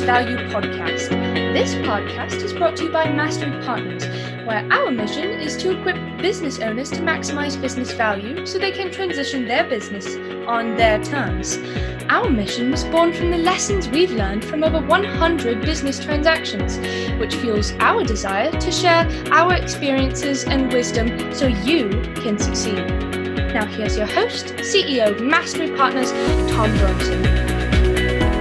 Value podcast. This podcast is brought to you by Mastery Partners, where our mission is to equip business owners to maximize business value so they can transition their business on their terms. Our mission was born from the lessons we've learned from over 100 business transactions, which fuels our desire to share our experiences and wisdom so you can succeed. Now here's your host, CEO of Mastery Partners, Tom Bronson.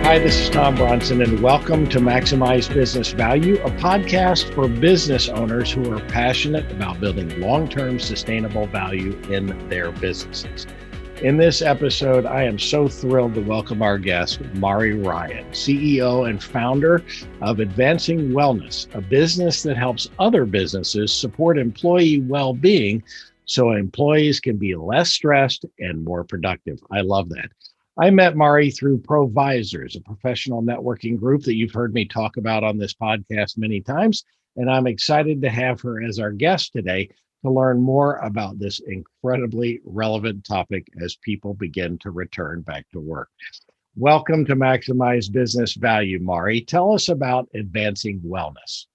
Hi, this is Tom Bronson, and welcome to Maximize Business Value, a podcast for business owners who are passionate about building long-term sustainable value in their businesses. In this episode, I am so thrilled to welcome our guest, Mari Ryan, CEO and founder of Advancing Wellness, a business that helps other businesses support employee well-being so employees can be less stressed and more productive. I love that. I met Mari through Provisors, a professional networking group that you've heard me talk about on this podcast many times, and I'm excited to have her as our guest today to learn more about this incredibly relevant topic as people begin to return back to work. Welcome to Maximize Business Value, Mari. Tell us about Advancing Wellness.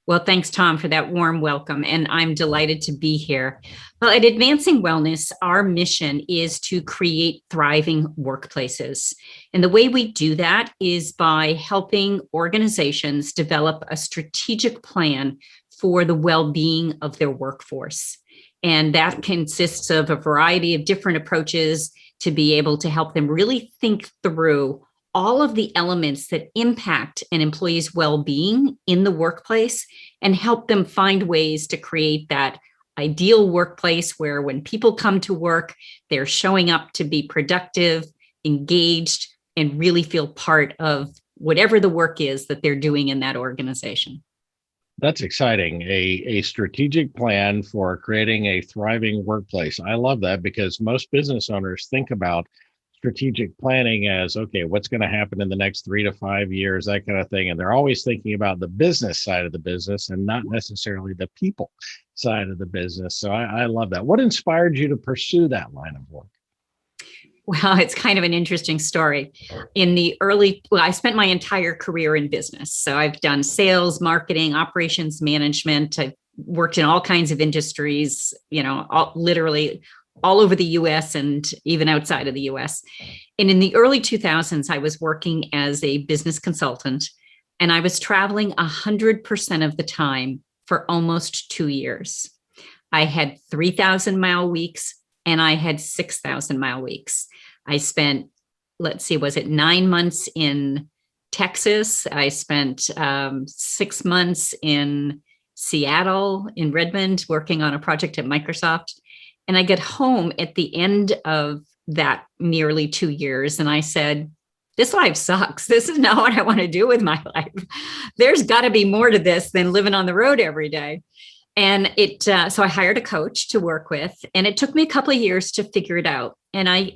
Well, thanks, Tom, for that warm welcome, and I'm delighted to be here. Well, at Advancing Wellness, our mission is to create thriving workplaces. And the way we do that is by helping organizations develop a strategic plan for the well-being of their workforce. And that consists of a variety of different approaches to be able to help them really think through all of the elements that impact an employee's well-being in the workplace and help them find ways to create that ideal workplace where when people come to work, they're showing up to be productive, engaged, and really feel part of whatever the work is that they're doing in that organization. That's exciting. A strategic plan for creating a thriving workplace. I love that because most business owners think about strategic planning as, okay, what's going to happen in the next 3 to 5 years, that kind of thing. And they're always thinking about the business side of the business and not necessarily the people side of the business. So I love that. What inspired you to pursue that line of work? Well, it's kind of an interesting story. I spent my entire career in business. So I've done sales, marketing, operations management. I've worked in all kinds of industries, literally all over the US and even outside of the US. And in the early 2000s, I was working as a business consultant, and I was traveling 100% of the time for almost 2 years. I had 3,000-mile weeks and I had 6,000-mile weeks. I spent, 9 months in Texas. I spent 6 months in Seattle, in Redmond, working on a project at Microsoft. And I get home at the end of that nearly 2 years, and I said, this life sucks. This is not what I want to do with my life. There's got to be more to this than living on the road every day. And so I hired a coach to work with, and it took me a couple of years to figure it out. And I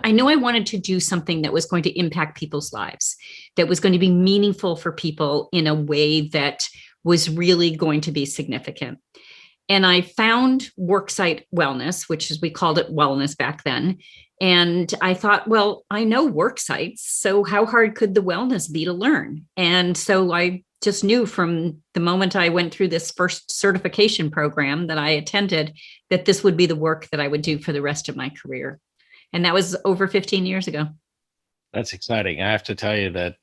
knew I wanted to do something that was going to impact people's lives, that was going to be meaningful for people in a way that was really going to be significant. And I found Worksite Wellness, which is, we called it wellness back then. And I thought, well, I know work sites, so how hard could the wellness be to learn? And so I just knew from the moment I went through this first certification program that I attended that this would be the work that I would do for the rest of my career. And that was over 15 years ago. That's exciting. I have to tell you that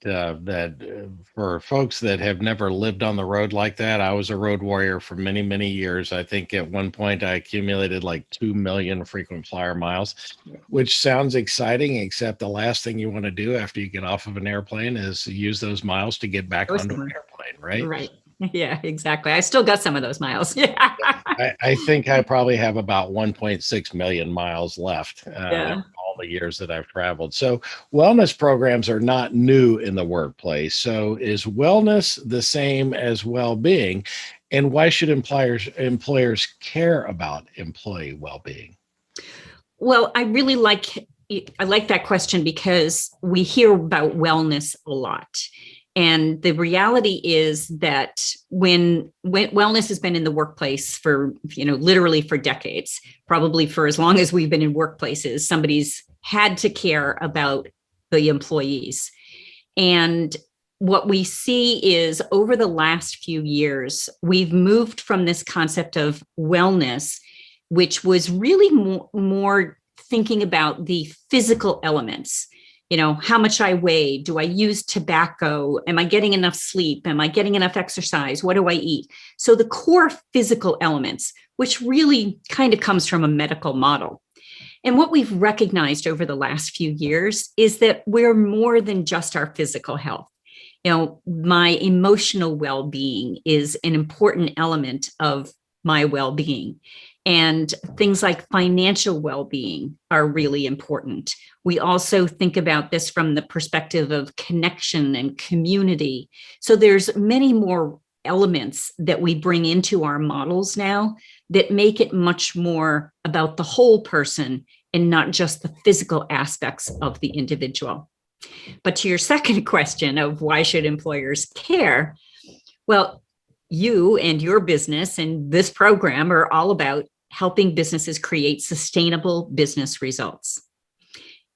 for folks that have never lived on the road like that, I was a road warrior for many, many years. I think at one point I accumulated like 2 million frequent flyer miles, which sounds exciting, except the last thing you want to do after you get off of an airplane is use those miles to get back onto an airplane, right? Right. Yeah, exactly. I still got some of those miles. Yeah. I think I probably have about 1.6 million miles left. All the years that I've traveled. So wellness programs are not new in the workplace. So is wellness the same as well-being? And why should employers care about employee well-being? Well, I like that question because we hear about wellness a lot. And the reality is that when wellness has been in the workplace for, literally for decades, probably for as long as we've been in workplaces, somebody's had to care about the employees. And what we see is over the last few years, we've moved from this concept of wellness, which was really more thinking about the physical elements. How much I weigh, do I use tobacco? Am I getting enough sleep? Am I getting enough exercise? What do I eat? So the core physical elements, which really kind of comes from a medical model. And what we've recognized over the last few years is that we're more than just our physical health. My emotional well-being is an important element of my well-being. And things like financial well-being are really important. We also think about this from the perspective of connection and community. So there's many more elements that we bring into our models now that make it much more about the whole person and not just the physical aspects of the individual. But to your second question of why should employers care? Well, you and your business and this program are all about helping businesses create sustainable business results.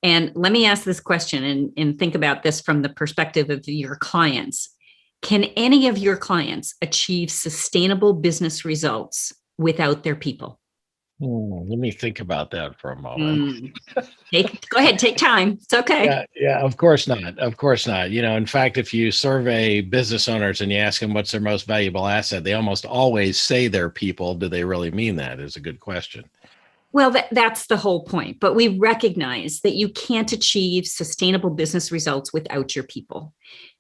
And let me ask this question and think about this from the perspective of your clients. Can any of your clients achieve sustainable business results without their people? Let me think about that for a moment. Go ahead, take time. It's okay. Yeah, of course not. Of course not. In fact, if you survey business owners and you ask them what's their most valuable asset, they almost always say their people. Do they really mean that? Is a good question. Well, that's the whole point. But we recognize that you can't achieve sustainable business results without your people.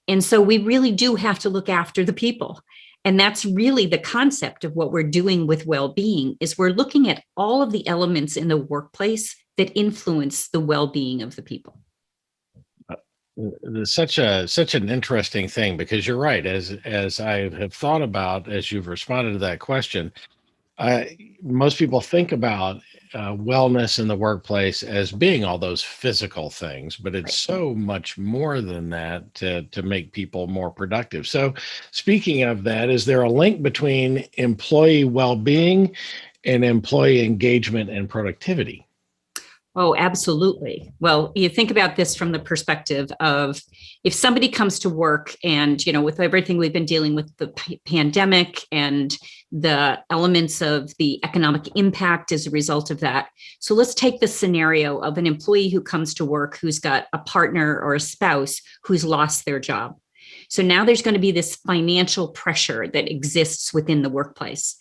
And so we really do have to look after the people. And that's really the concept of what we're doing with well-being is we're looking at all of the elements in the workplace that influence the well-being of the people. Such an interesting thing, because you're right. As I have thought about, as you've responded to that question, most people think about wellness in the workplace as being all those physical things, but it's so much more than that to make people more productive. So speaking of that, is there a link between employee well-being and employee engagement and productivity? Oh, absolutely. Well, you think about this from the perspective of if somebody comes to work and, with everything we've been dealing with the pandemic and the elements of the economic impact as a result of that. So let's take the scenario of an employee who comes to work who's got a partner or a spouse who's lost their job. So now there's going to be this financial pressure that exists within the workplace,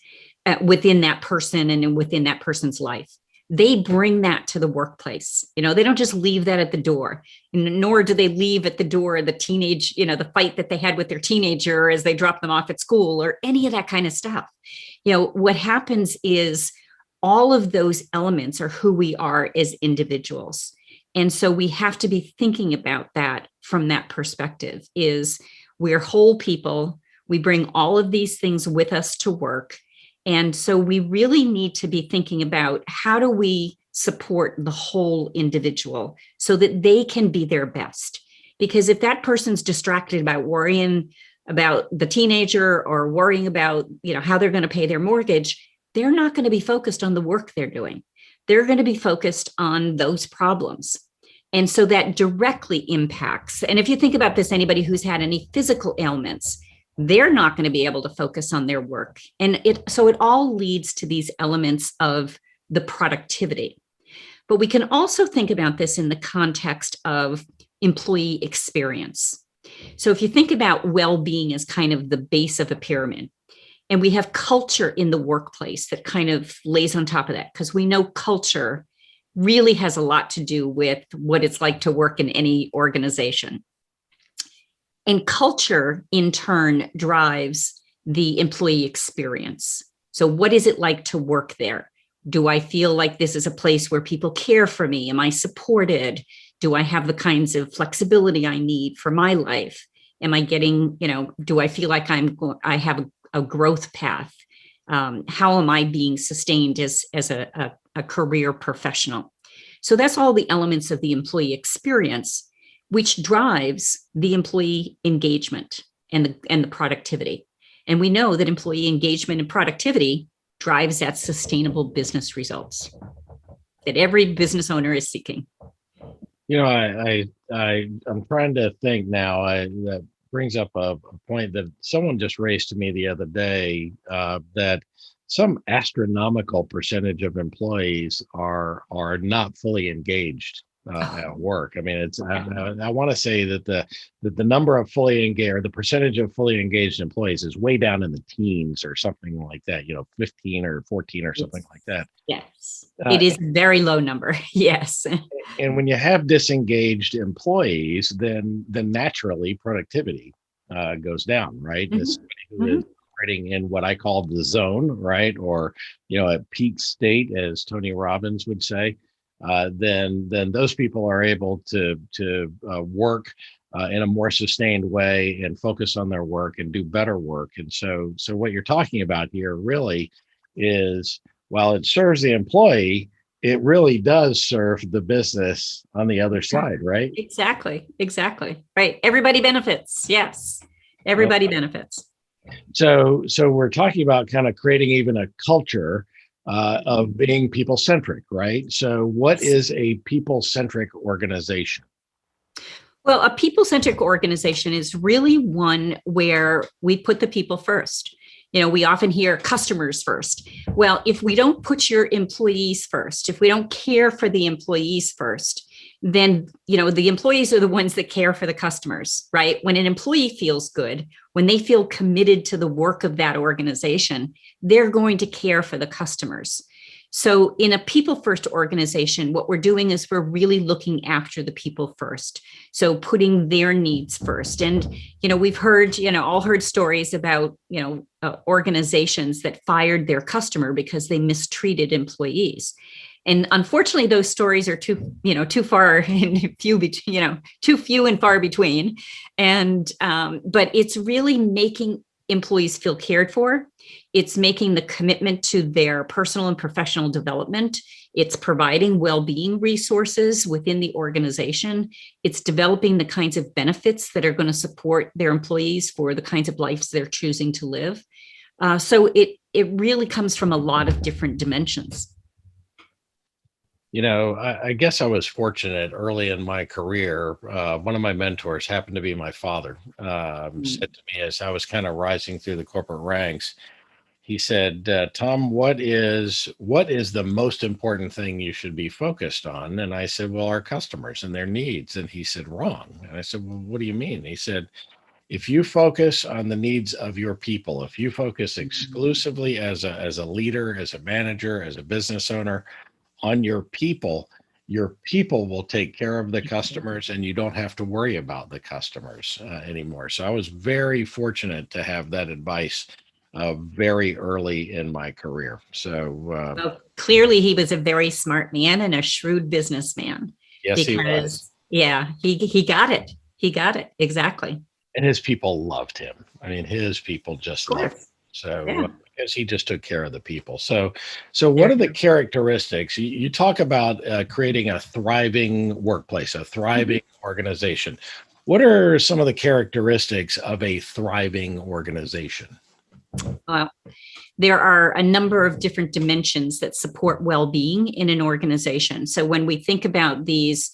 within that person and within that person's life. They bring that to the workplace. They don't just leave that at the door, nor do they leave at the door the teenage, the fight that they had with their teenager as they drop them off at school or any of that kind of stuff. What happens is all of those elements are who we are as individuals. And so we have to be thinking about that from that perspective is we're whole people. We bring all of these things with us to work. And so we really need to be thinking about how do we support the whole individual so that they can be their best. Because if that person's distracted about worrying about the teenager or worrying about, how they're going to pay their mortgage, they're not going to be focused on the work they're doing. They're going to be focused on those problems. And so that directly impacts. And if you think about this, anybody who's had any physical ailments, they're not going to be able to focus on their work. And so it all leads to these elements of the productivity. But we can also think about this in the context of employee experience. So if you think about well-being as kind of the base of a pyramid, and we have culture in the workplace that kind of lays on top of that, because we know culture really has a lot to do with what it's like to work in any organization. And culture, in turn, drives the employee experience. So what is it like to work there? Do I feel like this is a place where people care for me? Am I supported? Do I have the kinds of flexibility I need for my life? Am I getting, do I feel like I have a growth path? How am I being sustained as a career professional? So that's all the elements of the employee experience, which drives the employee engagement and the productivity. And we know that employee engagement and productivity drives that sustainable business results that every business owner is seeking. I'm trying to think now that brings up a point that someone just raised to me the other day, that some astronomical percentage of employees are not fully engaged at work. I mean, I want to say that the number of fully engaged, or the percentage of fully engaged employees, is way down in the teens or something like that. 15 or 14 or something like that. Yes, it is a very low number. Yes. And when you have disengaged employees, then naturally productivity goes down, right? As somebody who is operating in what I call the zone, right, or at peak state, as Tony Robbins would say, then those people are able to work in a more sustained way and focus on their work and do better work. And so what you're talking about here really is, while it serves the employee, it really does serve the business on the other side, right? Exactly. Right. Everybody benefits. Yes. Everybody benefits. So we're talking about kind of creating even a culture of being people-centric, right? So what is a people-centric organization? Well, a people-centric organization is really one where we put the people first. We often hear customers first. Well, if we don't put your employees first, if we don't care for the employees first, then, the employees are the ones that care for the customers, right? When an employee feels good, when they feel committed to the work of that organization, they're going to care for the customers. So in a people first organization, what we're doing is we're really looking after the people first. So putting their needs first. And, we've heard, all heard stories about, organizations that fired their customer because they mistreated employees. And unfortunately, those stories are too far and too few and far between. And, but it's really making employees feel cared for. It's making the commitment to their personal and professional development. It's providing well-being resources within the organization. It's developing the kinds of benefits that are going to support their employees for the kinds of lives they're choosing to live. So it really comes from a lot of different dimensions. I guess I was fortunate early in my career. One of my mentors happened to be my father. Said to me as I was kind of rising through the corporate ranks, he said, Tom, what is the most important thing you should be focused on? And I said, well, our customers and their needs. And he said, wrong. And I said, well, what do you mean? He said, if you focus on the needs of your people, if you focus exclusively as a leader, as a manager, as a business owner, on your people will take care of the customers, and you don't have to worry about the customers anymore. So I was very fortunate to have that advice very early in my career. So well, clearly he was a very smart man and a shrewd businessman. Yes, he was. Yeah, he got it. He got it. Exactly. And his people loved him. I mean, his people just loved him. So because he just took care of the people. So what are the characteristics? You talk about creating a thriving workplace, a thriving organization. What are some of the characteristics of a thriving organization? There are a number of different dimensions that support well-being in an organization. So when we think about these,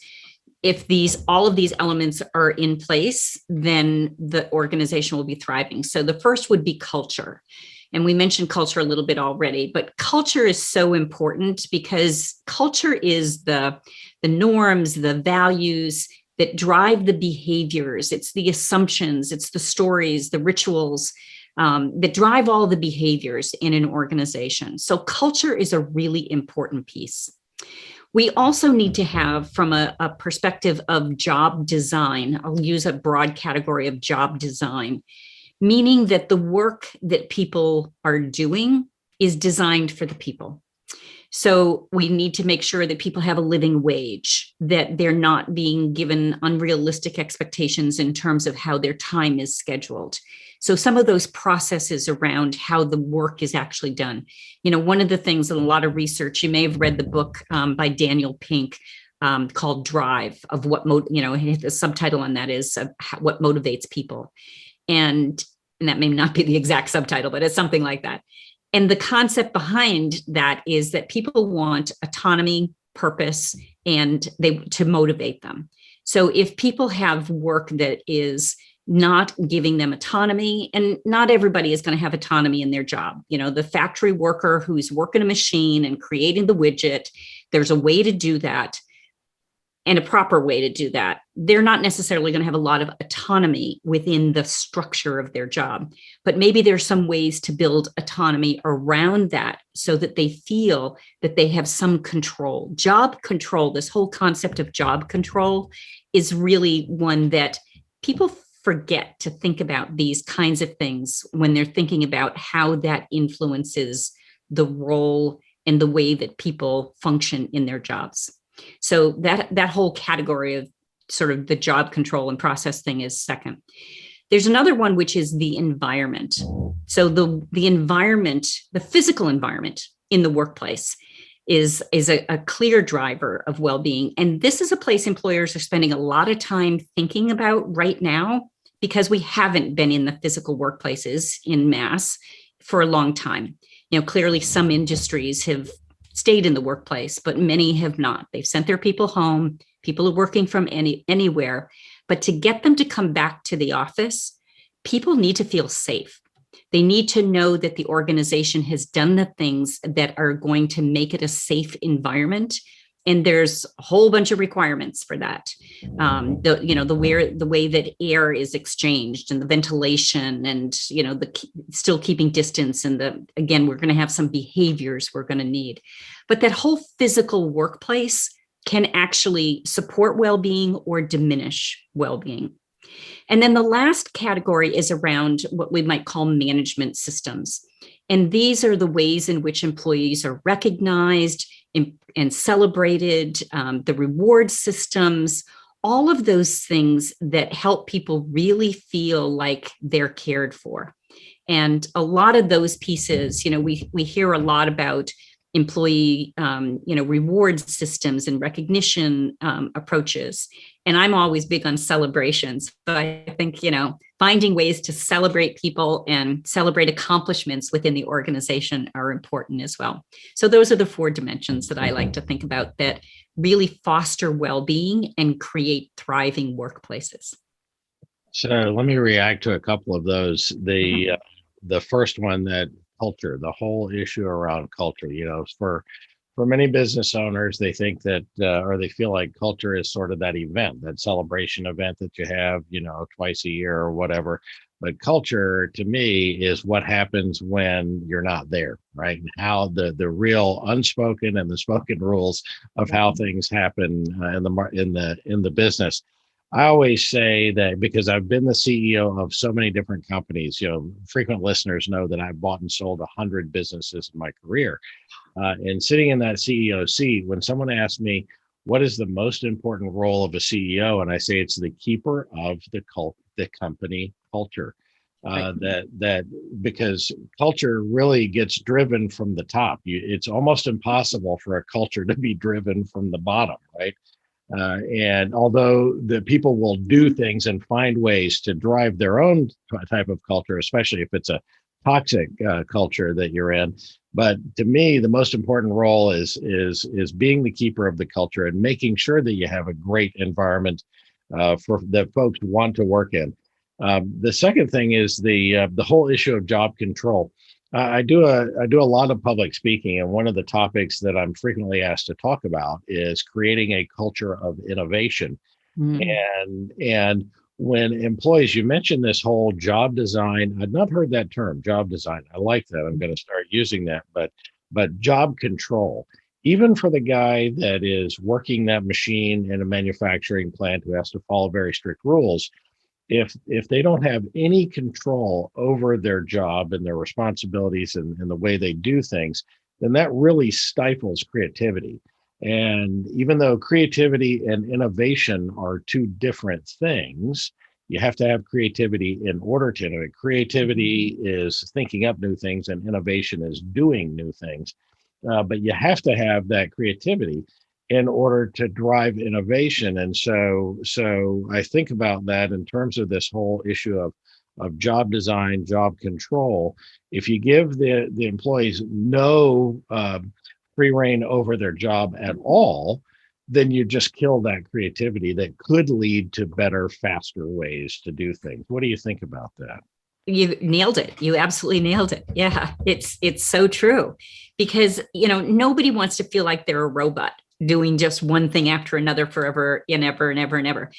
if all of these elements are in place, then the organization will be thriving. So the first would be culture. And we mentioned culture a little bit already, but culture is so important because culture is the norms, the values that drive the behaviors. It's the assumptions, it's the stories, the rituals that drive all the behaviors in an organization. So culture is a really important piece. We also need to have, from a perspective of job design, I'll use a broad category of job design, meaning that the work that people are doing is designed for the people. So we need to make sure that people have a living wage, that they're not being given unrealistic expectations in terms of how their time is scheduled. So some of those processes around how the work is actually done. One of the things in a lot of research, you may have read the book by Daniel Pink called Drive, of what, the subtitle on that is what motivates people. And that may not be the exact subtitle, but it's something like that. And the concept behind that is that people want autonomy, purpose, and to motivate them. So if people have work that is not giving them autonomy. And not everybody is going to have autonomy in their job. The factory worker who's working a machine and creating the widget, there's a way to do that, and a proper way to do that. They're not necessarily going to have a lot of autonomy within the structure of their job, but maybe there's some ways to build autonomy around that so that they feel that they have some control. Job control, this whole concept of job control, is really one that people forget to think about these kinds of things when they're thinking about how that influences the role and the way that people function in their jobs. So that whole category of sort of the job control and process thing is second. There's another one, which is the environment. So the environment, the physical environment in the workplace is a clear driver of well-being. And this is a place employers are spending a lot of time thinking about right now, because we haven't been in the physical workplaces in mass for a long time. Clearly some industries have stayed in the workplace, but many have not. They've sent their people home. People are working from anywhere. But to get them to come back to the office, people need to feel safe. They need to know that the organization has done the things that are going to make it a safe environment. And there's a whole bunch of requirements for that. The way that air is exchanged and the ventilation and, still keeping distance. And again, we're going to have some behaviors we're going to need. But that whole physical workplace can actually support well-being or diminish well-being. And then the last category is around what we might call management systems. And these are the ways in which employees are recognized and celebrated, the reward systems, all of those things that help people really feel like they're cared for. And a lot of those pieces, we hear a lot about employee, reward systems and recognition approaches. And I'm always big on celebrations, but I think, finding ways to celebrate people and celebrate accomplishments within the organization are important as well. So those are the 4 dimensions that I like to think about that really foster well-being and create thriving workplaces. So let me react to a couple of those. The first one, that culture, the whole issue around culture, for many business owners, they think that, or they feel like culture is sort of that event, that celebration event that you have, twice a year or whatever. But culture, to me, is what happens when you're not there, right? And how the real unspoken and the spoken rules of how things happen in the business. I always say that, because I've been the CEO of so many different companies, frequent listeners know that I've bought and sold 100 businesses in my career. And sitting in that CEO seat, when someone asks me, what is the most important role of a CEO? And I say it's the keeper of the company culture. Right. That because culture really gets driven from the top. It's almost impossible for a culture to be driven from the bottom, right? And although the people will do things and find ways to drive their own type of culture, especially if it's a toxic culture that you're in. But to me, the most important role is being the keeper of the culture and making sure that you have a great environment for that folks want to work in. The second thing is the whole issue of job control. I do a lot of public speaking, and one of the topics that I'm frequently asked to talk about is creating a culture of innovation. And when employees, you mentioned this whole job design. I'd not heard that term, job design. I like that. I'm going to start using that. But job control, even for the guy that is working that machine in a manufacturing plant who has to follow very strict rules, if they don't have any control over their job and their responsibilities and the way they do things, then that really stifles creativity. And even though creativity and innovation are 2 different things, you have to have creativity in order to innovate. Creativity is thinking up new things, and innovation is doing new things. But you have to have that creativity in order to drive innovation. And so I think about that in terms of this whole issue of job design, job control. If you give the employees no free reign over their job at all, then you just kill that creativity that could lead to better, faster ways to do things. What do you think about that? You nailed it. You absolutely nailed it. Yeah, it's so true, because nobody wants to feel like they're a robot doing just one thing after another forever and ever and ever and ever.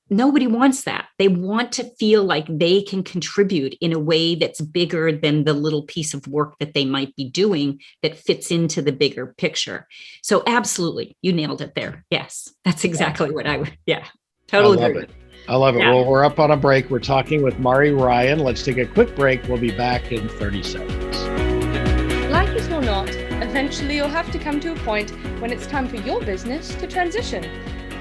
Nobody wants that. They want to feel like they can contribute in a way that's bigger than the little piece of work that they might be doing that fits into the bigger picture. So absolutely, you nailed it there. Yes, that's exactly what I would. Yeah, totally I love agree. it. I love it. Yeah. Well, we're up on a break. We're talking with Mari Ryan. Let's take a quick break. We'll be back in 30 seconds. Like it or not, eventually you'll have to come to a point when it's time for your business to transition.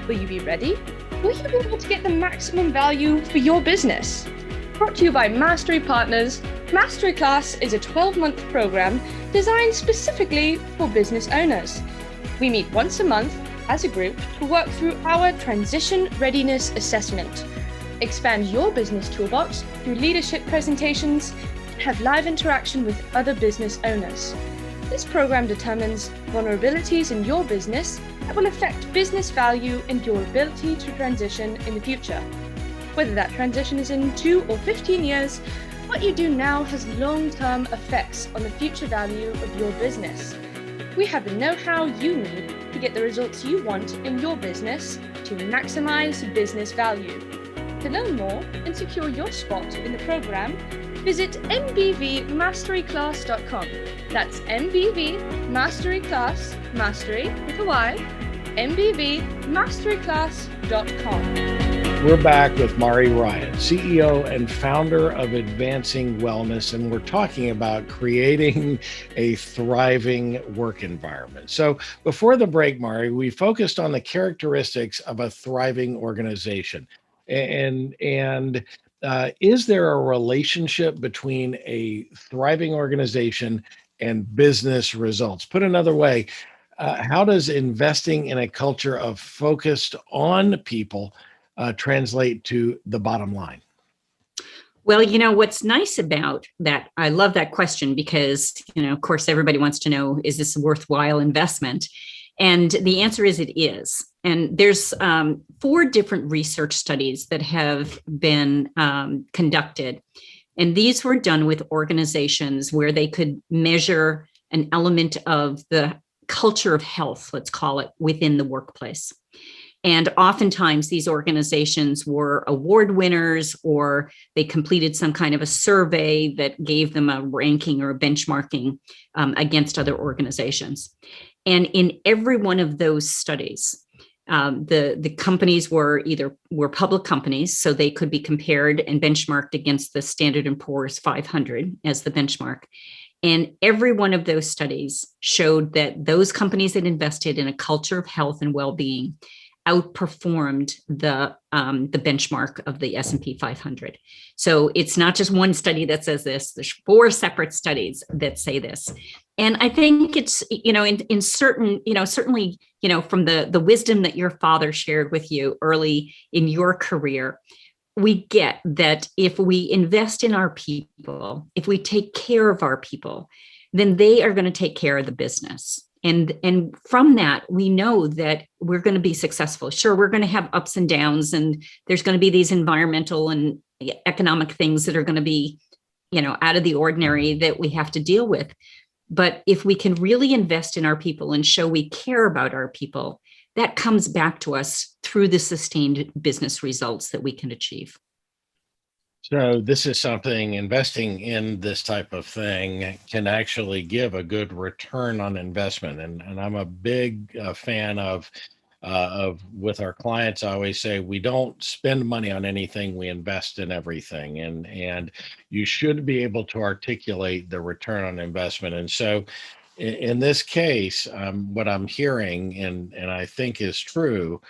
Will you be ready? Will you be able to get the maximum value for your business? Brought to you by Mastery Partners, Mastery Class is a 12-month program designed specifically for business owners. We meet once a month as a group to work through our Transition Readiness Assessment. Expand your business toolbox through leadership presentations, and have live interaction with other business owners. This program determines vulnerabilities in your business that will affect business value and your ability to transition in the future. Whether that transition is in 2 or 15 years, what you do now has long-term effects on the future value of your business. We have the know-how you need to get the results you want in your business to maximize business value. To learn more and secure your spot in the program, visit mbvmasteryclass.com. That's mbvmasteryclass, mastery with a Y, mbvmasteryclass.com. We're back with Mari Ryan, CEO and founder of Advancing Wellness, and we're talking about creating a thriving work environment. So before the break, Mari, we focused on the characteristics of a thriving organization. And is there a relationship between a thriving organization and business results? Put another way, how does investing in a culture of focused on people translate to the bottom line? Well, what's nice about that, I love that question because, of course, everybody wants to know, is this a worthwhile investment? And the answer is it is. And there's 4 different research studies that have been conducted. And these were done with organizations where they could measure an element of the culture of health, let's call it, within the workplace. And oftentimes these organizations were award winners, or they completed some kind of a survey that gave them a ranking or a benchmarking against other organizations. And in every one of those studies, the companies were public companies, so they could be compared and benchmarked against the Standard & Poor's 500 as the benchmark. And every one of those studies showed that those companies that invested in a culture of health and well-being outperformed the benchmark of the S&P 500. So it's not just one study that says this. There's 4 separate studies that say this. And I think it's, in certain, certainly, from the wisdom that your father shared with you early in your career, we get that if we invest in our people, if we take care of our people, then they are going to take care of the business. And from that, we know that we're going to be successful. Sure, we're going to have ups and downs, and there's going to be these environmental and economic things that are going to be, out of the ordinary that we have to deal with. But if we can really invest in our people and show we care about our people, that comes back to us through the sustained business results that we can achieve. So this is something, investing in this type of thing can actually give a good return on investment. And I'm a big fan of with our clients, I always say, we don't spend money on anything, we invest in everything. And you should be able to articulate the return on investment. And so in this case, what I'm hearing, and I think is true,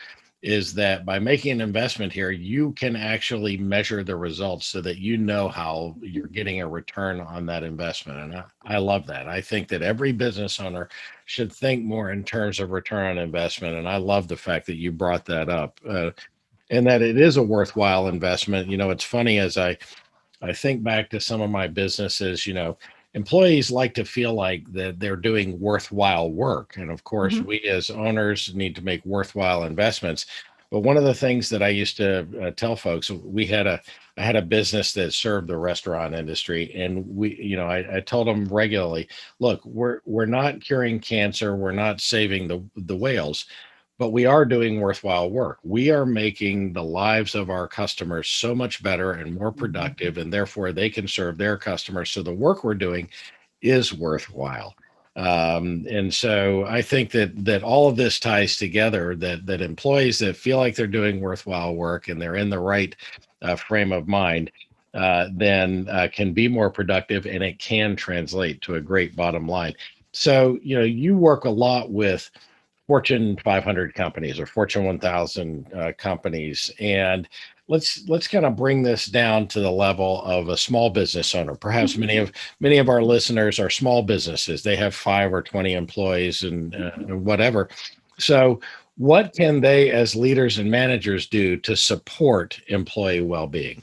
is that by making an investment here, you can actually measure the results so that you know how you're getting a return on that investment. And I love that. I think that every business owner should think more in terms of return on investment. And I love the fact that you brought that up, and that it is a worthwhile investment. It's funny, as I think back to some of my businesses, employees like to feel like that they're doing worthwhile work. And of course, Mhm. we as owners need to make worthwhile investments. But one of the things that I used to tell folks, I had a business that served the restaurant industry, and I told them regularly, look, we're not curing cancer, we're not saving the whales, but we are doing worthwhile work. We are making the lives of our customers so much better and more productive, and therefore they can serve their customers. So the work we're doing is worthwhile. And so I think that all of this ties together. That employees that feel like they're doing worthwhile work and they're in the right frame of mind, then can be more productive, and it can translate to a great bottom line. So you work a lot with Fortune 500 companies or Fortune 1000 companies. And let's kind of bring this down to the level of a small business owner. Perhaps many of our listeners are small businesses. They have 5 or 20 employees and whatever. So what can they as leaders and managers do to support employee well-being?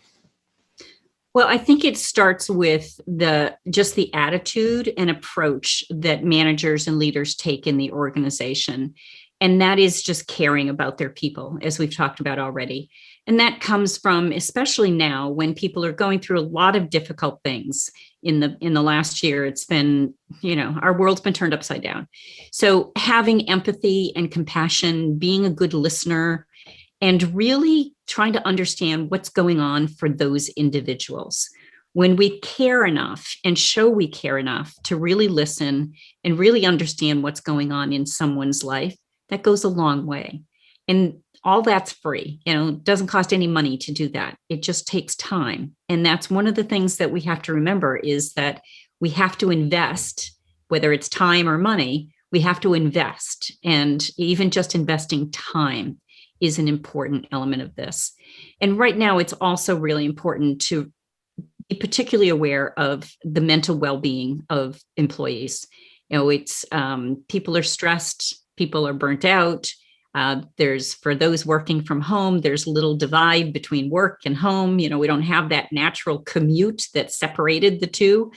Well, I think it starts with just the attitude and approach that managers and leaders take in the organization. And that is just caring about their people, as we've talked about already. And that comes from, especially now when people are going through a lot of difficult things in the last year. It's been, our world's been turned upside down. So having empathy and compassion, being a good listener, and really trying to understand what's going on for those individuals. When we care enough and show we care enough to really listen and really understand what's going on in someone's life, that goes a long way. And all that's free. It doesn't cost any money to do that. It just takes time. And that's one of the things that we have to remember is that we have to invest, whether it's time or money, we have to invest. And even just investing time is an important element of this. And right now, it's also really important to be particularly aware of the mental well-being of employees. It's people are stressed, people are burnt out. For those working from home, there's little divide between work and home. We don't have that natural commute that separated the two.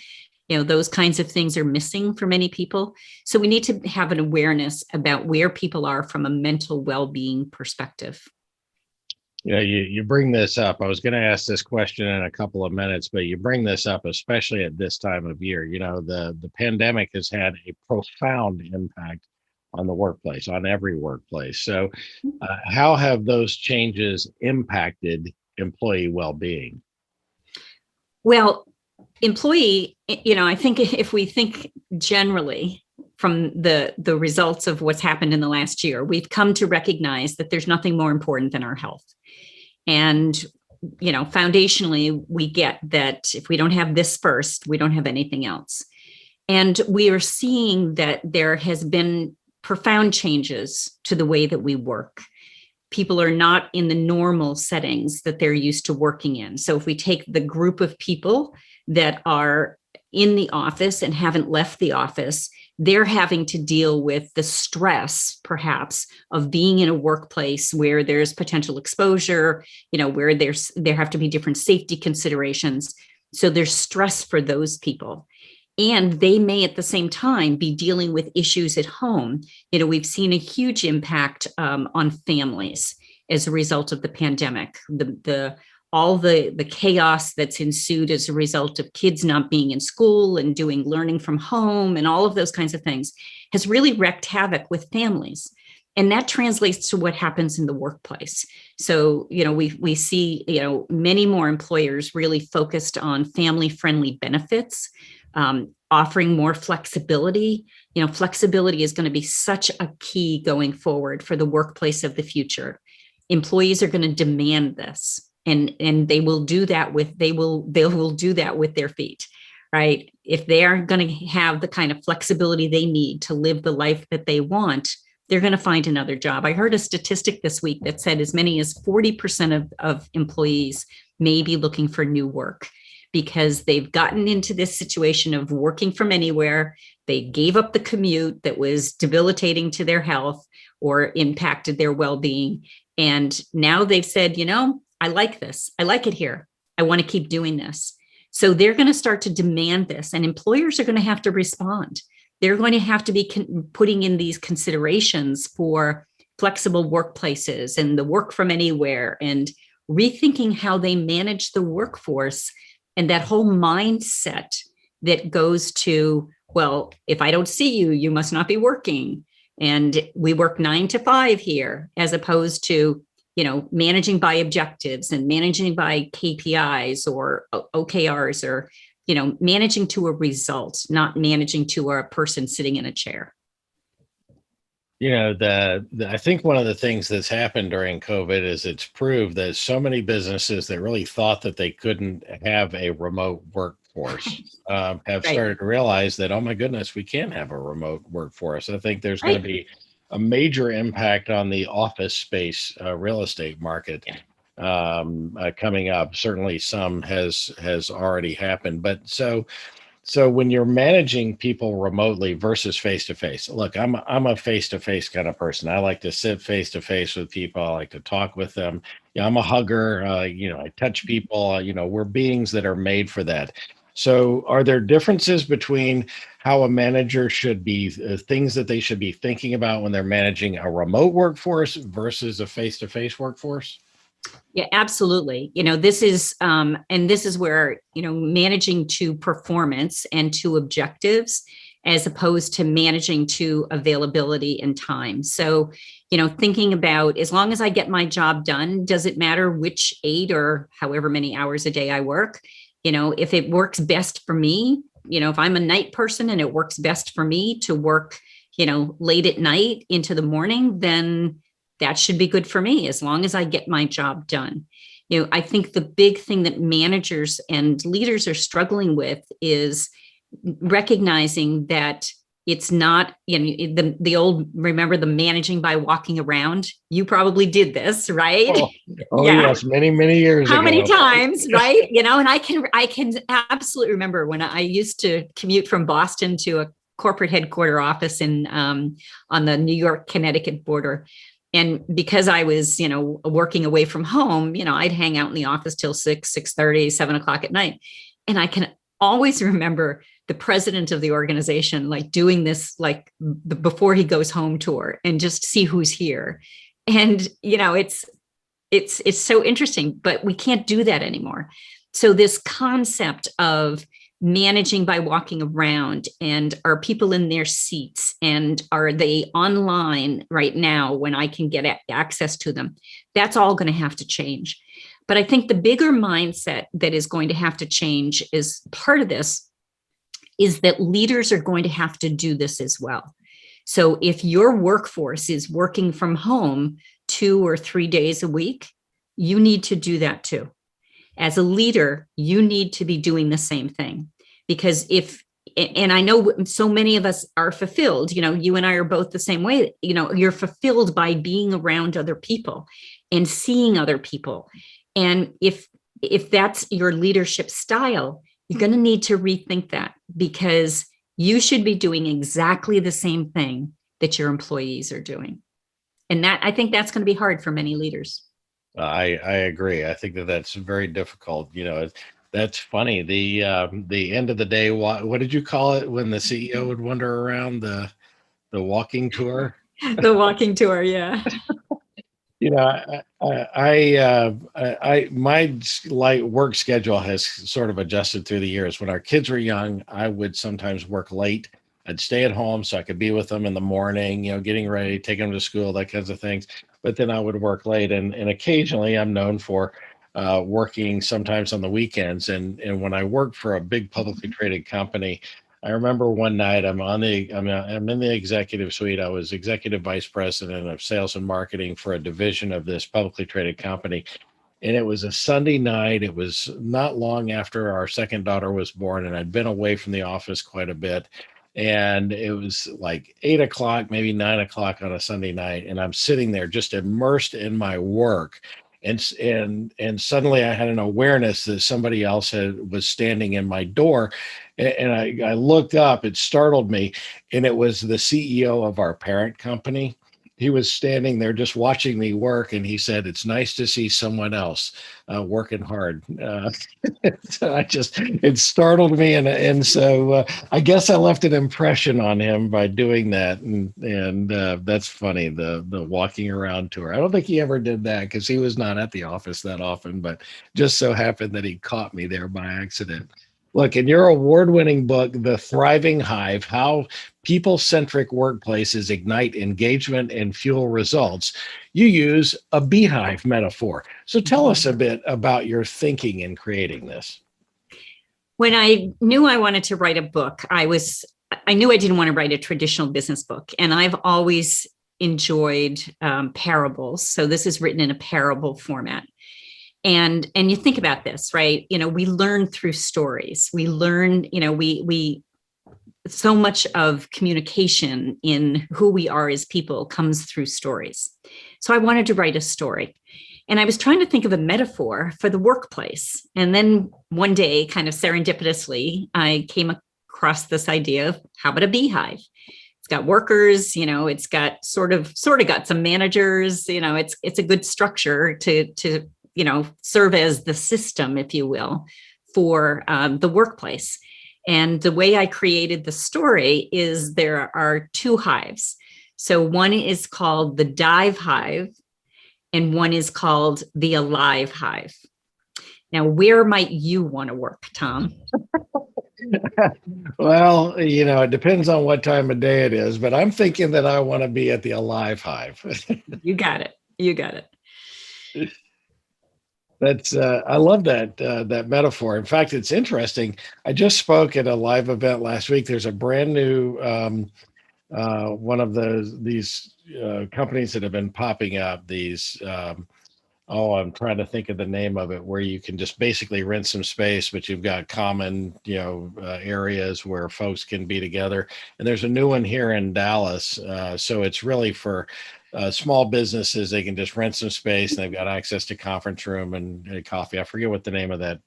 Those kinds of things are missing for many people. So we need to have an awareness about where people are from a mental well-being perspective. You bring this up. I was going to ask this question in a couple of minutes, but you bring this up, especially at this time of year. The pandemic has had a profound impact on the workplace, on every workplace. So how have those changes impacted employee well-being? Well, I think if we think generally from the results of what's happened in the last year, we've come to recognize that there's nothing more important than our health. And, foundationally, we get that if we don't have this first, we don't have anything else. And we are seeing that there has been profound changes to the way that we work. People are not in the normal settings that they're used to working in. So if we take the group of people that are in the office and haven't left the office, they're having to deal with the stress, perhaps, of being in a workplace where there's potential exposure, where there have to be different safety considerations. So there's stress for those people. And they may at the same time be dealing with issues at home. We've seen a huge impact on families as a result of the pandemic. All the chaos that's ensued as a result of kids not being in school and doing learning from home and all of those kinds of things has really wreaked havoc with families. And that translates to what happens in the workplace. So, we see, many more employers really focused on family-friendly benefits, offering more flexibility. Flexibility is going to be such a key going forward for the workplace of the future. Employees are going to demand this. And they will do that they will do that with their feet, right? If they aren't going to have the kind of flexibility they need to live the life that they want, they're going to find another job. I heard a statistic this week that said as many as 40% of employees may be looking for new work because they've gotten into this situation of working from anywhere. They gave up the commute that was debilitating to their health or impacted their well-being. And now they've said, I like this. I like it here. I want to keep doing this. So they're going to start to demand this, and employers are going to have to respond. They're going to have to be putting in these considerations for flexible workplaces and the work from anywhere, and rethinking how they manage the workforce, and that whole mindset that goes to, well, if I don't see you, you must not be working. And we work 9 to 5 here, as opposed to, managing by objectives and managing by KPIs or OKRs, or, managing to a result, not managing to a person sitting in a chair. I think one of the things that's happened during COVID is it's proved that so many businesses that really thought that they couldn't have a remote workforce have Right. started to realize that, oh my goodness, we can have a remote workforce. I think there's going to Right. be a major impact on the office space real estate market coming up. Certainly some has already happened. But so when you're managing people remotely versus face to face, look, I'm a face to face kind of person. I like to sit face to face with people. I like to talk with them. I'm a hugger. I touch people. We're beings that are made for that. So, are there differences between how a manager should be, things that they should be thinking about when they're managing a remote workforce versus a face to face workforce? Yeah, absolutely. This is, and this is where, managing to performance and to objectives, as opposed to managing to availability and time. So, thinking about, as long as I get my job done, does it matter which 8 or however many hours a day I work? If it works best for me, if I'm a night person and it works best for me to work, late at night into the morning, then that should be good for me, as long as I get my job done. I think the big thing that managers and leaders are struggling with is recognizing that it's not, the old, remember the managing by walking around? You probably did this, right? Oh Yeah. yes, many, many years How ago. many times, right? And I can absolutely remember when I used to commute from Boston to a corporate headquarter office in on the New York, Connecticut border. And because I was, working away from home, I'd hang out in the office till 6:30, 7 o'clock at night. And I can always remember the president of the organization, like doing this, like the before he goes home tour, and just see who's here. And, it's so interesting, but we can't do that anymore. So this concept of managing by walking around, and are people in their seats, and are they online right now when I can get access to them? That's all going to have to change. But I think the bigger mindset that is going to have to change, is part of this, is that leaders are going to have to do this as well. So if your workforce is working from home 2 or 3 days a week, you need to do that too. As a leader, you need to be doing the same thing, because and I know so many of us are fulfilled, you and I are both the same way, you're fulfilled by being around other people and seeing other people. And if that's your leadership style, you're going to need to rethink that, because you should be doing exactly the same thing that your employees are doing. And I think that's going to be hard for many leaders. I agree. I think that's very difficult. That's funny. The end of the day, what did you call it when the CEO would wander around, the walking tour? The walking tour, yeah. My light work schedule has sort of adjusted through the years. When our kids were young, I would sometimes work late. I'd stay at home so I could be with them in the morning, getting ready, taking them to school, that kinds of things. But then I would work late, and occasionally I'm known for working sometimes on the weekends. And when I worked for a big publicly traded company, I remember one night I'm in the executive suite. I was executive vice president of sales and marketing for a division of this publicly traded company. And it was a Sunday night. It was not long after our second daughter was born, and I'd been away from the office quite a bit. And it was like 8 o'clock, maybe 9 o'clock on a Sunday night. And I'm sitting there just immersed in my work. And suddenly I had an awareness that somebody else was standing in my door. And I looked up, it startled me. And it was the CEO of our parent company. he was standing there just watching me work, and he said, "It's nice to see someone else working hard." So it startled me, and so I guess I left an impression on him by doing that, and that's funny. The walking around tour. I don't think he ever did that because he was not at the office that often, but just so happened that he caught me there by accident. Look, in your award-winning book, The Thriving Hive: How People-Centric Workplaces Ignite Engagement and Fuel Results, you use a beehive metaphor. So tell us a bit about your thinking in creating this. When I knew I wanted to write a book, I knew I didn't want to write a traditional business book. And I've always enjoyed parables. So this is written in a parable format. And you think about this, right? We learn through stories. We learn, we so much of communication in who we are as people comes through stories. So I wanted to write a story. And I was trying to think of a metaphor for the workplace. And then one day, kind of serendipitously, I came across this idea of, how about a beehive? It's got workers, it's got sort of got some managers, it's a good structure to serve as the system, if you will, for the workplace. And the way I created the story is there are two hives. So one is called the Dive Hive, and one is called the Alive Hive. Now, where might you want to work, Tom? Well, it depends on what time of day it is, but I'm thinking that I want to be at the Alive Hive. You got it. You got it. That's I love that metaphor. In fact, it's interesting. I just spoke at a live event last week. There's a brand new one of these companies that have been popping up. These I'm trying to think of the name of it, where you can just basically rent some space, but you've got common areas where folks can be together. And there's a new one here in Dallas, so it's really for small businesses. They can just rent some space, and they've got access to conference room and coffee. I forget what the name of that.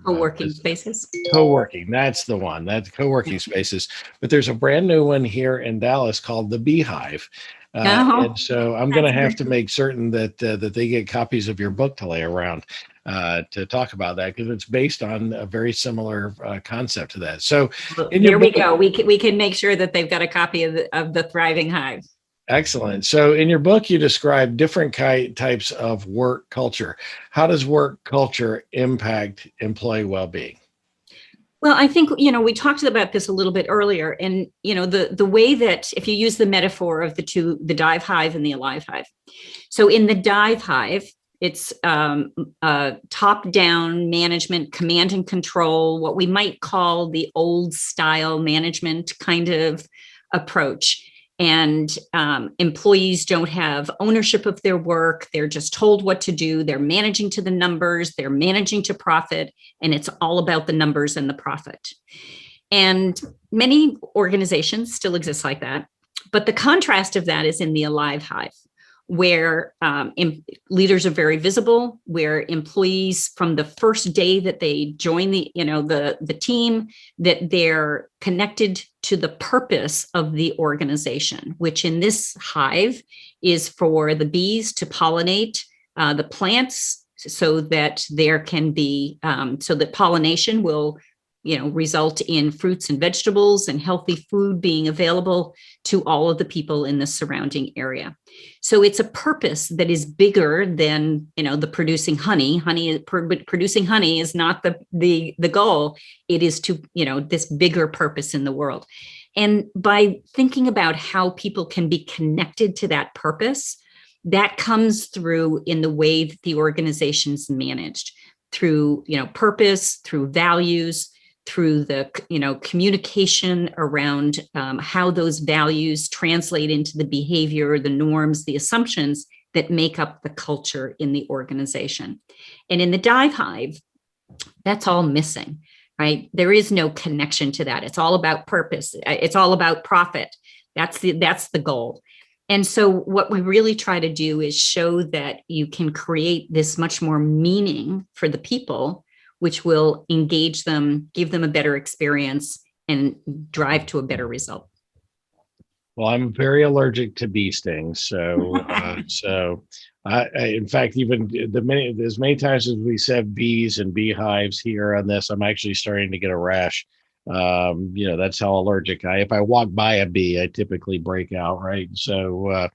Co-working spaces. Co-working, that's the one. That's co-working spaces. But there's a brand new one here in Dallas called the Beehive. And so I'm going to have to make certain that they get copies of your book to lay around to talk about that, because it's based on a very similar concept to that. So here we go. We can make sure that they've got a copy of the Thriving Hive. Excellent. So in your book, you describe different types of work culture. How does work culture impact employee well-being? Well, I think, we talked about this a little bit earlier, and, the way that, if you use the metaphor of the Dive Hive and the Alive Hive. So in the Dive Hive, it's top-down management, command and control, what we might call the old style management kind of approach. And employees don't have ownership of their work. They're just told what to do. They're managing to the numbers. They're managing to profit. And it's all about the numbers and the profit. And many organizations still exist like that. But the contrast of that is in the Alive Hive, where leaders are very visible, where employees, from the first day that they join the team, that they're connected to the purpose of the organization, which in this hive is for the bees to pollinate the plants, so that there can be so that pollination will result in fruits and vegetables and healthy food being available to all of the people in the surrounding area. So it's a purpose that is bigger than, the producing honey. Producing honey is not the goal. It is to, this bigger purpose in the world. And by thinking about how people can be connected to that purpose, that comes through in the way that the organization's managed, through, purpose, through values, through the communication around how those values translate into the behavior, the norms, the assumptions that make up the culture in the organization. And in the Dive Hive, that's all missing, right? There is no connection to that. It's all about purpose. It's all about profit. That's the goal. And so what we really try to do is show that you can create this much more meaning for the people, which will engage them, give them a better experience, and drive to a better result. Well, I'm very allergic to bee stings, in fact, even as many times as we said bees and beehives here on this, I'm actually starting to get a rash. That's how allergic if I walk by a bee, I typically break out, right? But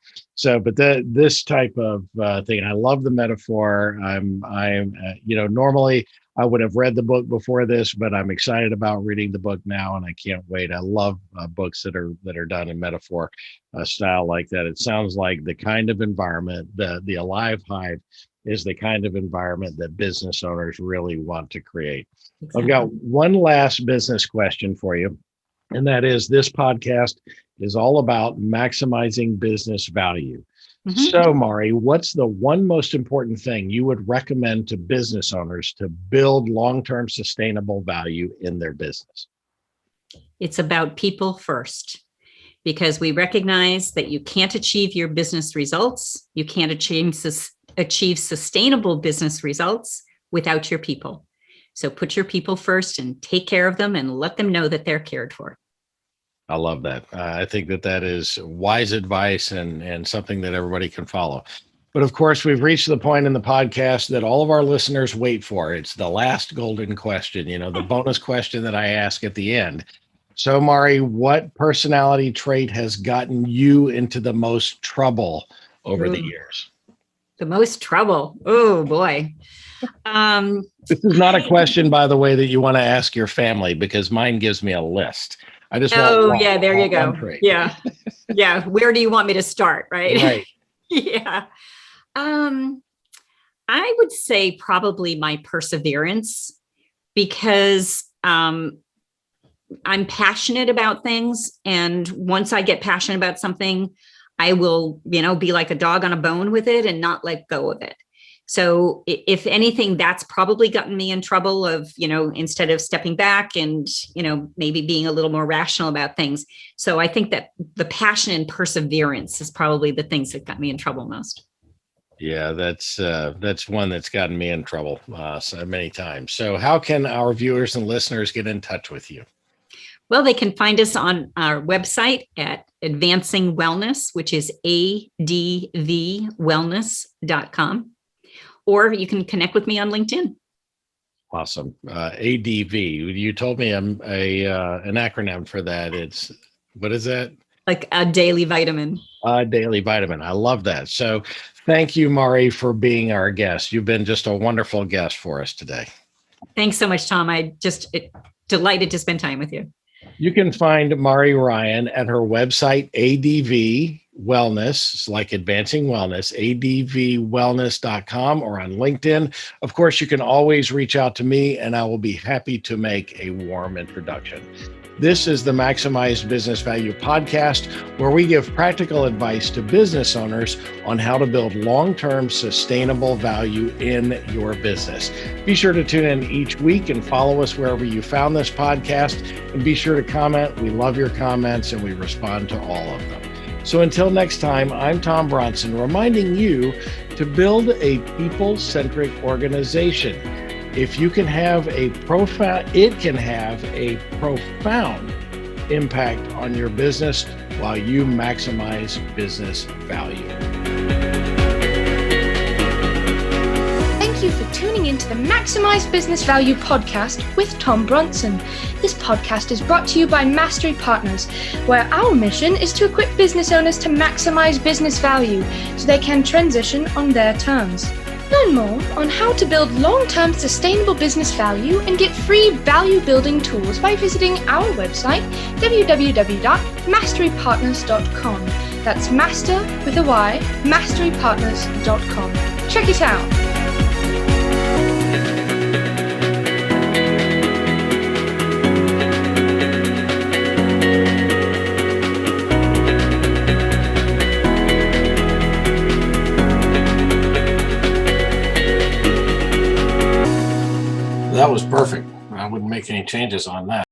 this type of thing, I love the metaphor. Normally I would have read the book before this, but I'm excited about reading the book now, and I can't wait. I love books that are done in metaphor style like that. It sounds like the kind of environment, the Alive Hive is the kind of environment that business owners really want to create. Exactly. I've got one last business question for you, and that is, this podcast is all about maximizing business value. Mm-hmm. So, Mari, what's the one most important thing you would recommend to business owners to build long-term sustainable value in their business? It's about people first, because we recognize that you can't achieve your business results. You can't achieve sustainable business results without your people. So put your people first and take care of them and let them know that they're cared for. I love that. I think that is wise advice and something that everybody can follow. But of course, we've reached the point in the podcast that all of our listeners wait for. It's the last golden question, the bonus question that I ask at the end. So, Mari, what personality trait has gotten you into the most trouble over the years? The most trouble? Oh, boy. This is not a question, by the way, that you want to ask your family, because mine gives me a list. I just there you go. Yeah. Yeah. Where do you want me to start? Right. Yeah. I would say probably my perseverance, because I'm passionate about things. And once I get passionate about something, I will, be like a dog on a bone with it and not let go of it. So if anything, that's probably gotten me in trouble of, instead of stepping back and, maybe being a little more rational about things. So I think that the passion and perseverance is probably the things that got me in trouble most. Yeah, that's one that's gotten me in trouble so many times. So how can our viewers and listeners get in touch with you? Well, they can find us on our website at Advancing Wellness, which is advwellness.com. Or you can connect with me on LinkedIn. Awesome. ADV. You told me an acronym for that. What is that? Like a daily vitamin. A daily vitamin. I love that. So thank you, Mari, for being our guest. You've been just a wonderful guest for us today. Thanks so much, Tom. Delighted to spend time with you. You can find Mari Ryan at her website, ADV Wellness, like Advancing Wellness, advwellness.com, or on LinkedIn. Of course, you can always reach out to me, and I will be happy to make a warm introduction. This is the Maximize Business Value podcast, where we give practical advice to business owners on how to build long-term sustainable value in your business. Be sure to tune in each week and follow us wherever you found this podcast, and be sure to comment. We love your comments, and we respond to all of them. So until next time, I'm Tom Bronson, reminding you to build a people-centric organization. If you can have it can have a profound impact on your business while you maximize business value. Thank you for tuning into the Maximize Business Value podcast with Tom Bronson. This podcast is brought to you by Mastery Partners, where our mission is to equip business owners to maximize business value so they can transition on their terms. Learn more on how to build long-term sustainable business value and get free value-building tools by visiting our website, www.masterypartners.com. That's master with a Y, masterypartners.com. Check it out. That was perfect. I wouldn't make any changes on that.